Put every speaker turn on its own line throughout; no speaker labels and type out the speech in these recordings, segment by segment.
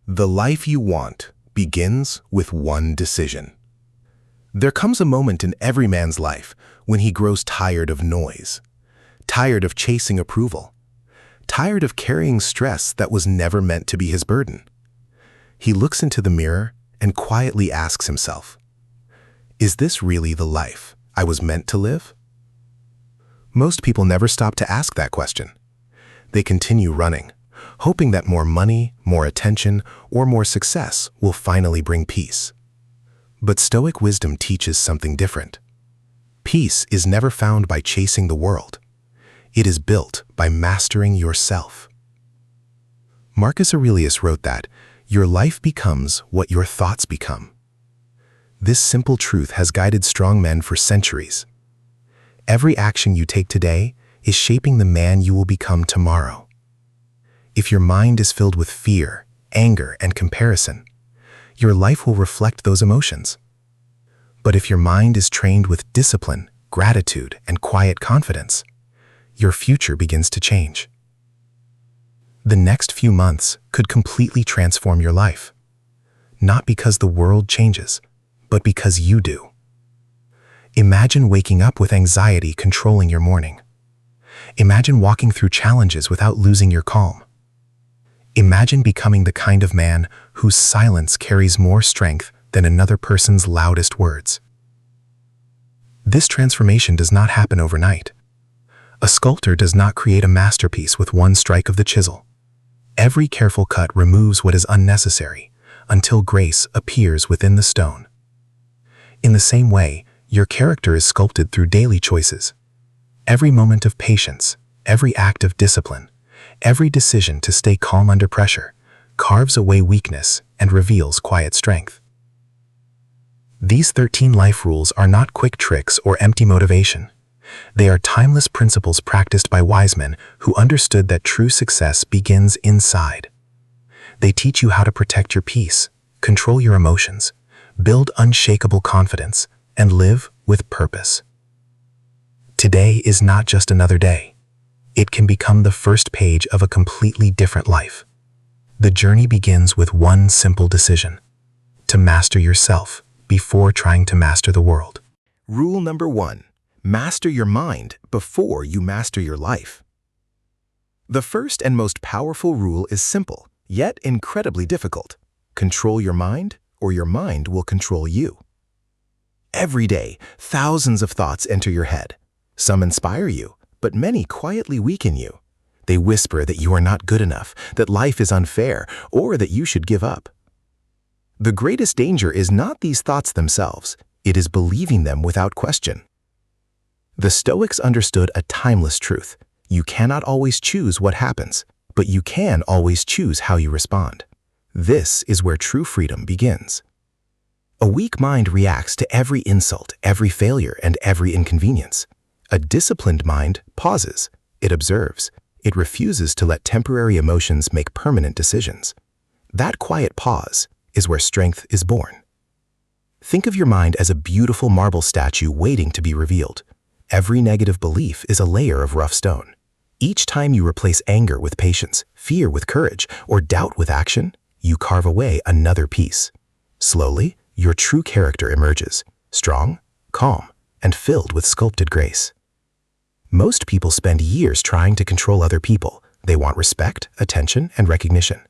The life you want begins with one decision. There comes a moment in every man's life when he grows tired of noise, tired of chasing approval, tired of carrying stress that was never meant to be his burden. He looks into the mirror and quietly asks himself, "Is this really the life I was meant to live?" Most people never stop to ask that question. They continue running, hoping that more money, more attention, or more success will finally bring peace. But Stoic wisdom teaches something different. Peace is never found by chasing the world. It is built by mastering yourself. Marcus Aurelius wrote that, "Your life becomes what your thoughts become." This simple truth has guided strong men for centuries. Every action you take today is shaping the man you will become tomorrow. If your mind is filled with fear, anger, and comparison, your life will reflect those emotions. But if your mind is trained with discipline, gratitude, and quiet confidence, your future begins to change. The next few months could completely transform your life, not because the world changes, but because you do. Imagine waking up with anxiety controlling your morning. Imagine walking through challenges without losing your calm. Imagine becoming the kind of man whose silence carries more strength than another person's loudest words. This transformation does not happen overnight. A sculptor does not create a masterpiece with one strike of the chisel. Every careful cut removes what is unnecessary until grace appears within the stone. In the same way, your character is sculpted through daily choices. Every moment of patience, every act of discipline, every decision to stay calm under pressure carves away weakness and reveals quiet strength. These 13 life rules are not quick tricks or empty motivation. They are timeless principles practiced by wise men who understood that true success begins inside. They teach you how to protect your peace, control your emotions, build unshakable confidence, and live with purpose. Today is not just another day. It can become the first page of a completely different life. The journey begins with one simple decision: to master yourself before trying to master the world. Rule number 1. Master your mind before you master your life. The first and most powerful rule is simple, yet incredibly difficult. Control your mind, or your mind will control you. Every day, thousands of thoughts enter your head. Some inspire you, but many quietly weaken you. They whisper that you are not good enough, that life is unfair, or that you should give up. The greatest danger is not these thoughts themselves, it is believing them without question. The Stoics understood a timeless truth. You cannot always choose what happens, but you can always choose how you respond. This is where true freedom begins. A weak mind reacts to every insult, every failure, and every inconvenience. A disciplined mind pauses, it observes, it refuses to let temporary emotions make permanent decisions. That quiet pause is where strength is born. Think of your mind as a beautiful marble statue waiting to be revealed. Every negative belief is a layer of rough stone. Each time you replace anger with patience, fear with courage, or doubt with action, you carve away another piece. Slowly, your true character emerges, strong, calm, and filled with sculpted grace. Most people spend years trying to control other people. They want respect, attention, and recognition.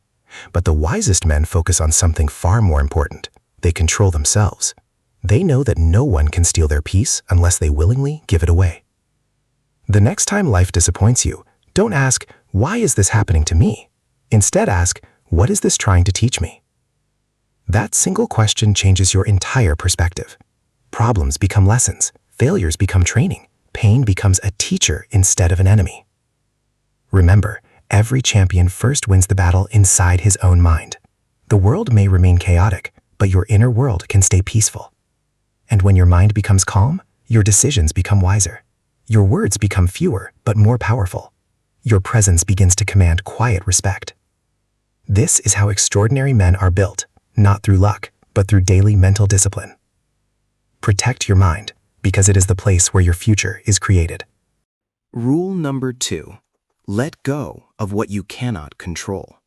But the wisest men focus on something far more important. They control themselves. They know that no one can steal their peace unless they willingly give it away. The next time life disappoints you, don't ask, "Why is this happening to me?" Instead ask, "What is this trying to teach me?" That single question changes your entire perspective. Problems become lessons, failures become training, pain becomes a teacher instead of an enemy. Remember, every champion first wins the battle inside his own mind. The world may remain chaotic, but your inner world can stay peaceful. And when your mind becomes calm, your decisions become wiser. Your words become fewer, but more powerful. Your presence begins to command quiet respect. This is how extraordinary men are built, not through luck, but through daily mental discipline. Protect your mind, because it is the place where your future is created. Rule number 2. Let go of what you cannot control.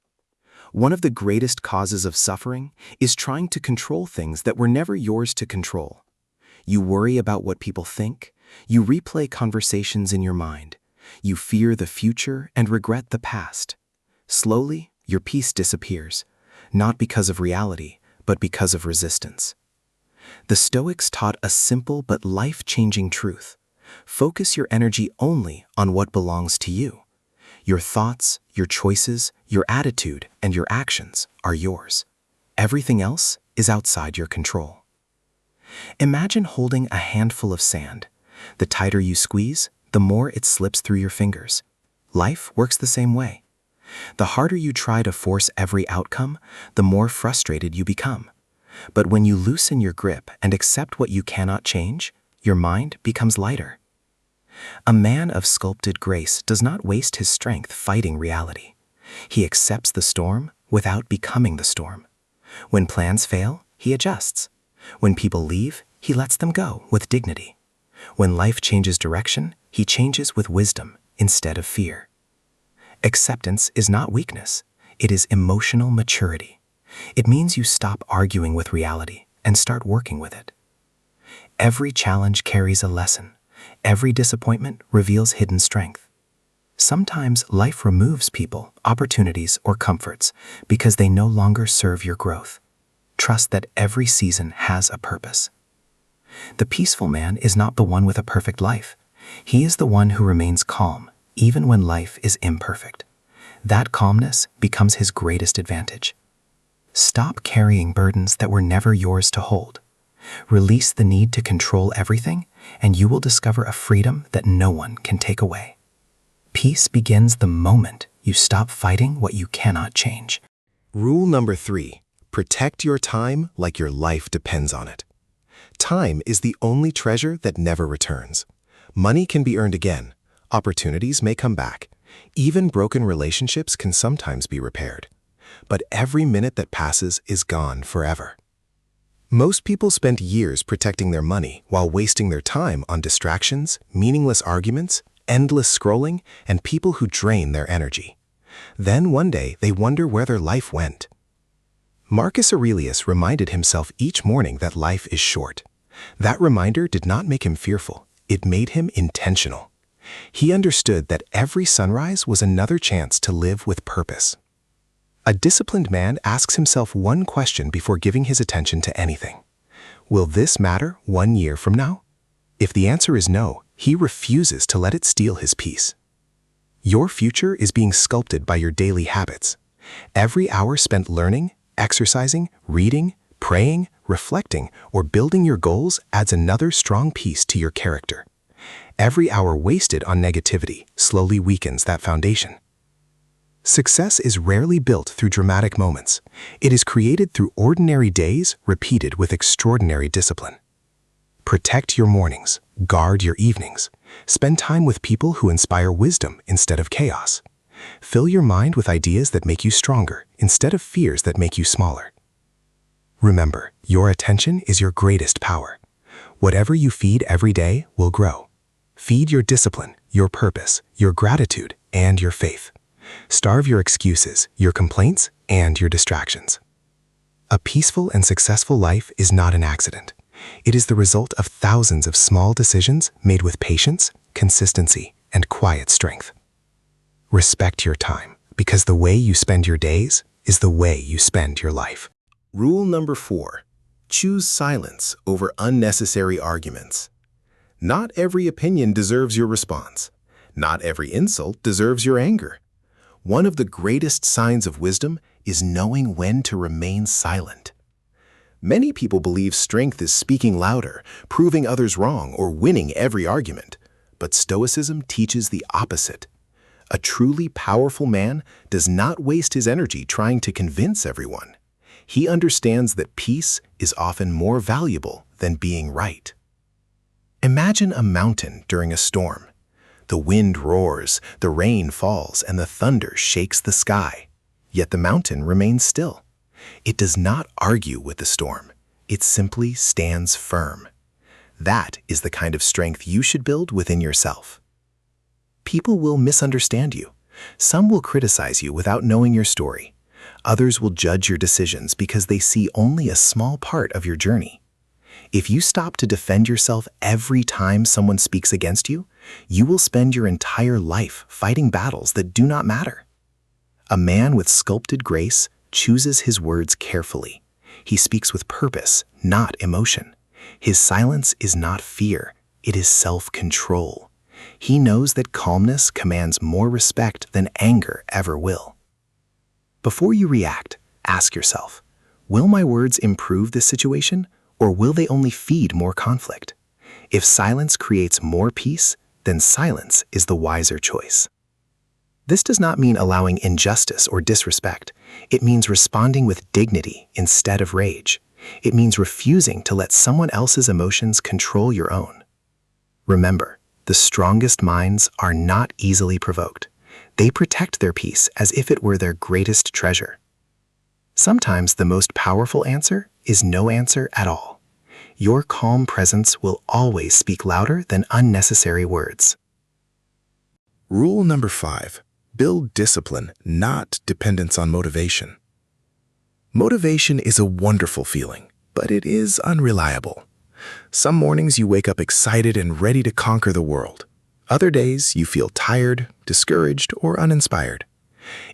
One of the greatest causes of suffering is trying to control things that were never yours to control. You worry about what people think, you replay conversations in your mind, you fear the future and regret the past. Slowly, your peace disappears, not because of reality, but because of resistance. The Stoics taught a simple but life-changing truth. Focus your energy only on what belongs to you. Your thoughts, your choices, your attitude, and your actions are yours. Everything else is outside your control. Imagine holding a handful of sand. The tighter you squeeze, the more it slips through your fingers. Life works the same way. The harder you try to force every outcome, the more frustrated you become. But when you loosen your grip and accept what you cannot change, your mind becomes lighter. A man of sculpted grace does not waste his strength fighting reality. He accepts the storm without becoming the storm. When plans fail, he adjusts. When people leave, he lets them go with dignity. When life changes direction, he changes with wisdom instead of fear. Acceptance is not weakness, it is emotional maturity. It means you stop arguing with reality and start working with it. Every challenge carries a lesson. Every disappointment reveals hidden strength. Sometimes life removes people, opportunities, or comforts because they no longer serve your growth. Trust that every season has a purpose. The peaceful man is not the one with a perfect life. He is the one who remains calm, even when life is imperfect. That calmness becomes his greatest advantage. Stop carrying burdens that were never yours to hold. Release the need to control everything, and you will discover a freedom that no one can take away. Peace begins the moment you stop fighting what you cannot change.
Rule number 3, protect your time like your life depends on it. Time is the only treasure that never returns. Money can be earned again. Opportunities may come back. Even broken relationships can sometimes be repaired. But every minute that passes is gone forever. Most people spend years protecting their money while wasting their time on distractions, meaningless arguments, endless scrolling, and people who drain their energy. Then one day they wonder where their life went. Marcus Aurelius reminded himself each morning that life is short. That reminder did not make him fearful, it made him intentional. He understood that every sunrise was another chance to live with purpose. A disciplined man asks himself one question before giving his attention to anything. Will this matter 1 year from now? If the answer is no, he refuses to let it steal his peace. Your future is being sculpted by your daily habits. Every hour spent learning, exercising, reading, praying, reflecting, or building your goals adds another strong piece to your character. Every hour wasted on negativity slowly weakens that foundation. Success is rarely built through dramatic moments. It is created through ordinary days repeated with extraordinary discipline. Protect your mornings, guard your evenings. Spend time with people who inspire wisdom instead of chaos. Fill your mind with ideas that make you stronger instead of fears that make you smaller. Remember, your attention is your greatest power. Whatever you feed every day will grow. Feed your discipline, your purpose, your gratitude, and your faith. Starve your excuses, your complaints, and your distractions. A peaceful and successful life is not an accident. It is the result of thousands of small decisions made with patience, consistency, and quiet strength. Respect your time, because the way you spend your days is the way you spend your life. Rule number 4, choose silence over unnecessary arguments. Not every opinion deserves your response. Not every insult deserves your anger. One of the greatest signs of wisdom is knowing when to remain silent. Many people believe strength is speaking louder, proving others wrong, or winning every argument. But Stoicism teaches the opposite. A truly powerful man does not waste his energy trying to convince everyone. He understands that peace is often more valuable than being right. Imagine a mountain during a storm. The wind roars, the rain falls, and the thunder shakes the sky. Yet the mountain remains still. It does not argue with the storm. It simply stands firm. That is the kind of strength you should build within yourself. People will misunderstand you. Some will criticize you without knowing your story.
Others will judge your decisions because they see only a small part of your journey. If you stop to defend yourself every time someone speaks against you, you will spend your entire life fighting battles that do not matter. A man with sculpted grace chooses his words carefully. He speaks with purpose, not emotion. His silence is not fear, it is self-control. He knows that calmness commands more respect than anger ever will. Before you react, ask yourself, will my words improve this situation, or will they only feed more conflict? If silence creates more peace, then silence is the wiser choice. This does not mean allowing injustice or disrespect. It means responding with dignity instead of rage. It means refusing to let someone else's emotions control your own. Remember, the strongest minds are not easily provoked. They protect their peace as if it were their greatest treasure. Sometimes the most powerful answer is no answer at all. Your calm presence will always speak louder than unnecessary words.
Rule number 5. Build discipline, not dependence on motivation. Motivation is a wonderful feeling, but it is unreliable. Some mornings you wake up excited and ready to conquer the world. Other days you feel tired, discouraged, or uninspired.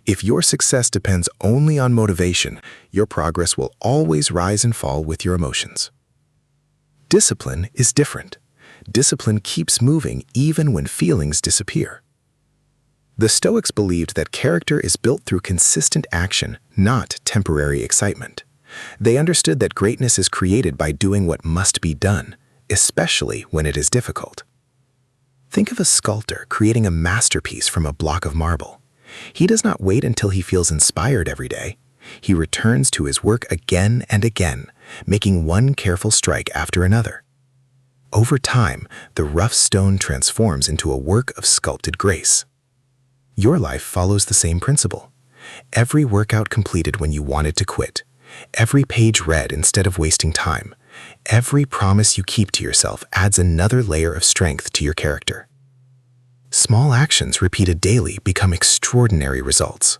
If your success depends only on motivation, your progress will always rise and fall with your emotions. Discipline is different. Discipline keeps moving even when feelings disappear. The Stoics believed that character is built through consistent action, not temporary excitement. They understood that greatness is created by doing what must be done, especially when it is difficult. Think of a sculptor creating a masterpiece from a block of marble. He does not wait until he feels inspired every day. He returns to his work again and again, making one careful strike after another. Over time, the rough stone transforms into a work of sculpted grace. Your life follows the same principle. Every workout completed when you wanted to quit, every page read instead of wasting time, every promise you keep to yourself adds another layer of strength to your character. Small actions repeated daily become extraordinary results.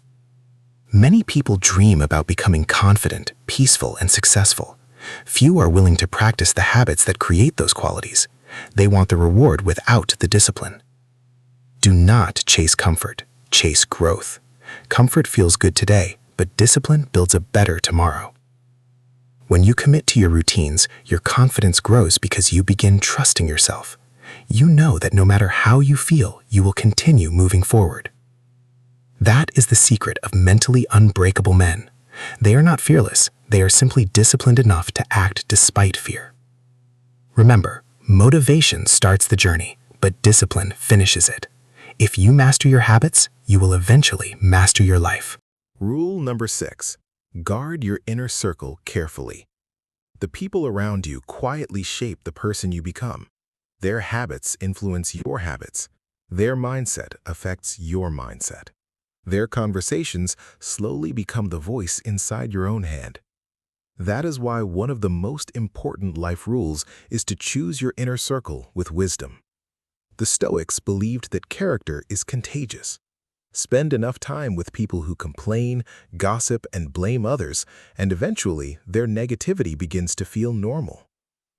Many people dream about becoming confident, peaceful, and successful. Few are willing to practice the habits that create those qualities. They want the reward without the discipline. Do not chase comfort, chase growth. Comfort feels good today, but discipline builds a better tomorrow. When you commit to your routines, your confidence grows because you begin trusting yourself. You know that no matter how you feel, you will continue moving forward. That is the secret of mentally unbreakable men. They are not fearless, they are simply disciplined enough to act despite fear. Remember, motivation starts the journey, but discipline finishes it. If you master your habits, you will eventually master your life. Rule number 6. Guard your inner circle carefully. The people around you quietly shape the person you become. Their habits influence your habits. Their mindset affects your mindset. Their conversations slowly become the voice inside your own head. That is why one of the most important life rules is to choose your inner circle with wisdom. The Stoics believed that character is contagious. Spend enough time with people who complain, gossip, and blame others, and eventually their negativity begins to feel normal.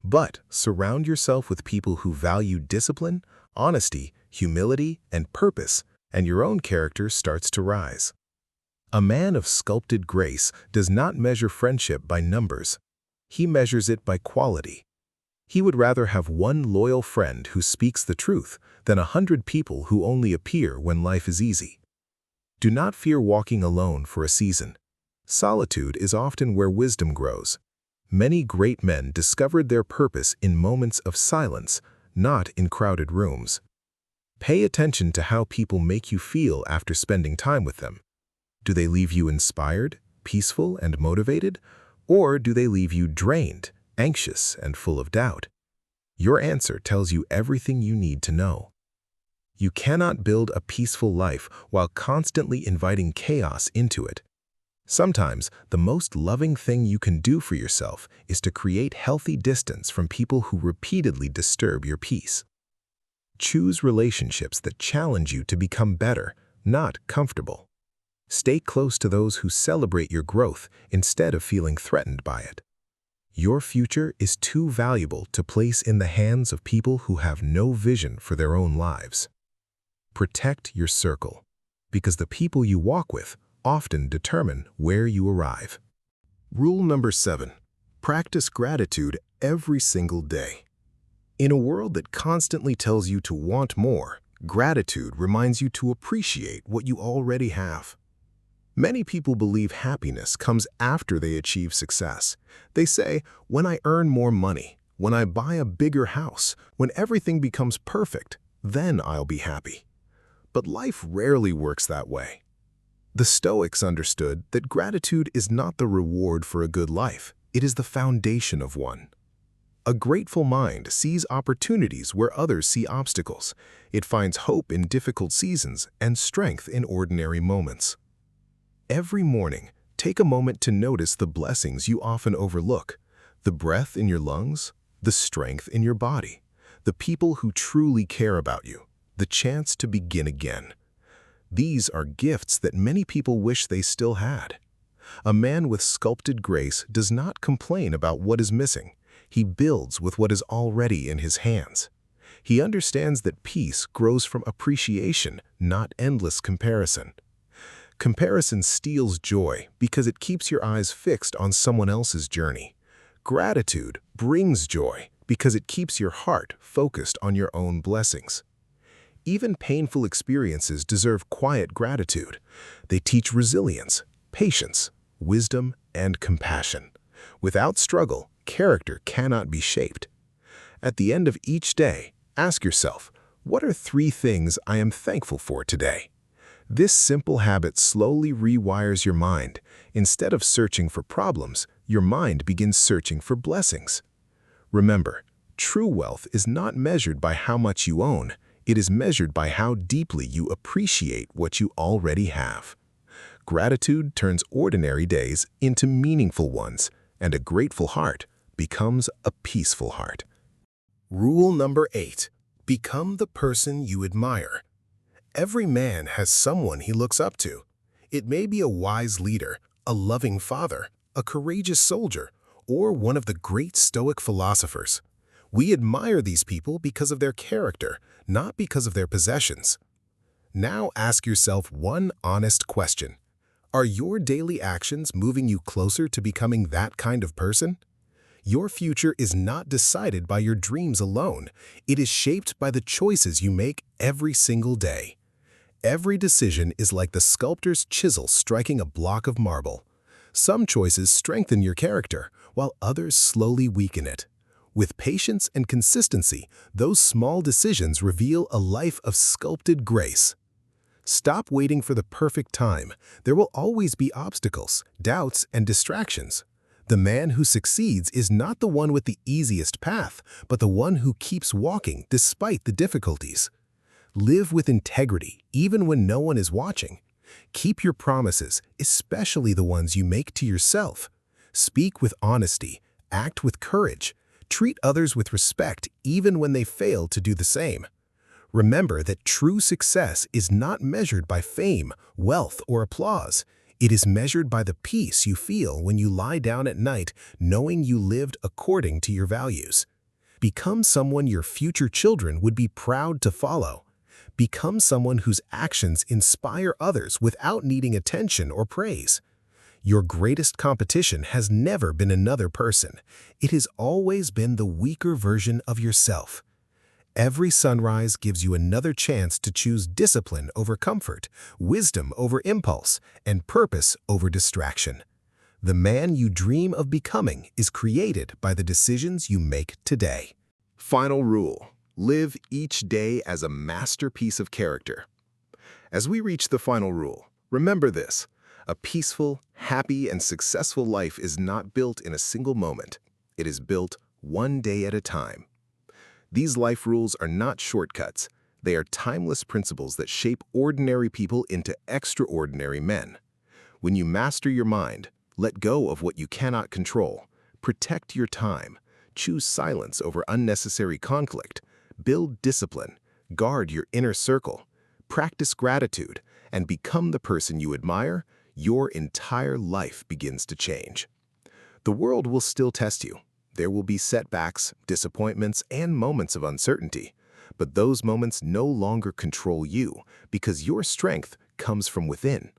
But surround yourself with people who value discipline, honesty, humility, and purpose, and your own character starts to rise. A man of sculpted grace does not measure friendship by numbers. He measures it by quality. He would rather have one loyal friend who speaks the truth than 100 people who only appear when life is easy. Do not fear walking alone for a season. Solitude is often where wisdom grows. Many great men discovered their purpose in moments of silence, not in crowded rooms. Pay attention to how people make you feel after spending time with them. Do they leave you inspired, peaceful, and motivated? Or do they leave you drained, anxious, and full of doubt? Your answer tells you everything you need to know. You cannot build a peaceful life while constantly inviting chaos into it. Sometimes, the most loving thing you can do for yourself is to create healthy distance from people who repeatedly disturb your peace. Choose relationships that challenge you to become better, not comfortable. Stay close to those who celebrate your growth instead of feeling threatened by it. Your future is too valuable to place in the hands of people who have no vision for their own lives. Protect your circle, because the people you walk with often determine where you arrive. Rule number 7. Practice gratitude every single day. In a world that constantly tells you to want more, gratitude reminds you to appreciate what you already have. Many people believe happiness comes after they achieve success. They say, when I earn more money, when I buy a bigger house, when everything becomes perfect, then I'll be happy. But life rarely works that way. The Stoics understood that gratitude is not the reward for a good life, it is the foundation of one. A grateful mind sees opportunities where others see obstacles. It finds hope in difficult seasons and strength in ordinary moments. Every morning, take a moment to notice the blessings you often overlook: the breath in your lungs, the strength in your body, the people who truly care about you, the chance to begin again. These are gifts that many people wish they still had. A man with sculpted grace does not complain about what is missing. He builds with what is already in his hands. He understands that peace grows from appreciation, not endless comparison. Comparison steals joy because it keeps your eyes fixed on someone else's journey. Gratitude brings joy because it keeps your heart focused on your own blessings. Even painful experiences deserve quiet gratitude. They teach resilience, patience, wisdom, and compassion. Without struggle, character cannot be shaped. At the end of each day, ask yourself, what are 3 things I am thankful for today? This simple habit slowly rewires your mind. Instead of searching for problems, your mind begins searching for blessings. Remember, true wealth is not measured by how much you own. It is measured by how deeply you appreciate what you already have. Gratitude turns ordinary days into meaningful ones, and a grateful heart becomes a peaceful heart. Rule number 8. Become the person you admire. Every man has someone he looks up to. It may be a wise leader, a loving father, a courageous soldier, or one of the great Stoic philosophers. We admire these people because of their character, not because of their possessions. Now ask yourself one honest question. Are your daily actions moving you closer to becoming that kind of person? Your future is not decided by your dreams alone. It is shaped by the choices you make every single day. Every decision is like the sculptor's chisel striking a block of marble. Some choices strengthen your character, while others slowly weaken it. With patience and consistency, those small decisions reveal a life of sculpted grace. Stop waiting for the perfect time. There will always be obstacles, doubts, and distractions. The man who succeeds is not the one with the easiest path, but the one who keeps walking despite the difficulties. Live with integrity, even when no one is watching. Keep your promises, especially the ones you make to yourself. Speak with honesty, act with courage, treat others with respect even when they fail to do the same. Remember that true success is not measured by fame, wealth, or applause. It is measured by the peace you feel when you lie down at night knowing you lived according to your values. Become someone your future children would be proud to follow. Become someone whose actions inspire others without needing attention or praise. Your greatest competition has never been another person. It has always been the weaker version of yourself. Every sunrise gives you another chance to choose discipline over comfort, wisdom over impulse, and purpose over distraction. The man you dream of becoming is created by the decisions you make today. Final rule: live each day as a masterpiece of character. As we reach the final rule, remember this: a peaceful, happy, and successful life is not built in a single moment. It is built one day at a time. These life rules are not shortcuts. They are timeless principles that shape ordinary people into extraordinary men. When you master your mind, let go of what you cannot control, protect your time, choose silence over unnecessary conflict, build discipline, guard your inner circle, practice gratitude, and become the person you admire, your entire life begins to change. The world will still test you. There will be setbacks, disappointments, and moments of uncertainty. But those moments no longer control you because your strength comes from within.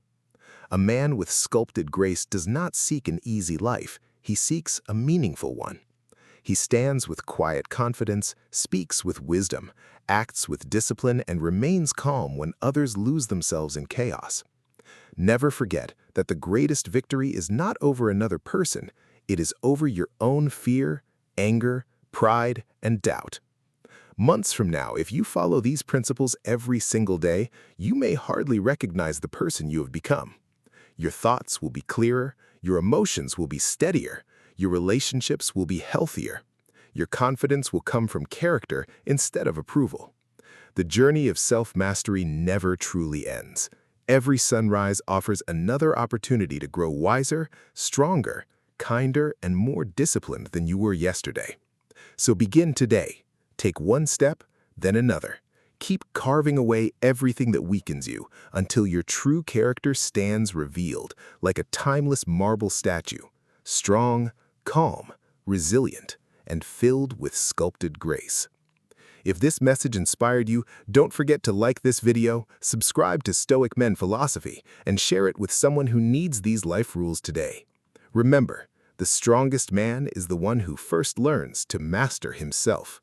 A man with sculpted grace does not seek an easy life, he seeks a meaningful one. He stands with quiet confidence, speaks with wisdom, acts with discipline, and remains calm when others lose themselves in chaos. Never forget that the greatest victory is not over another person, it is over your own fear, anger, pride, and doubt. Months from now, if you follow these principles every single day, you may hardly recognize the person you have become. Your thoughts will be clearer, your emotions will be steadier, your relationships will be healthier. Your confidence will come from character instead of approval. The journey of self-mastery never truly ends. Every sunrise offers another opportunity to grow wiser, stronger, kinder, and more disciplined than you were yesterday. So begin today. Take one step, then another. Keep carving away everything that weakens you until your true character stands revealed like a timeless marble statue, strong, calm, resilient, and filled with sculpted grace. If this message inspired you, don't forget to like this video, subscribe to Stoic Men Philosophy, and share it with someone who needs these life rules today. Remember, the strongest man is the one who first learns to master himself.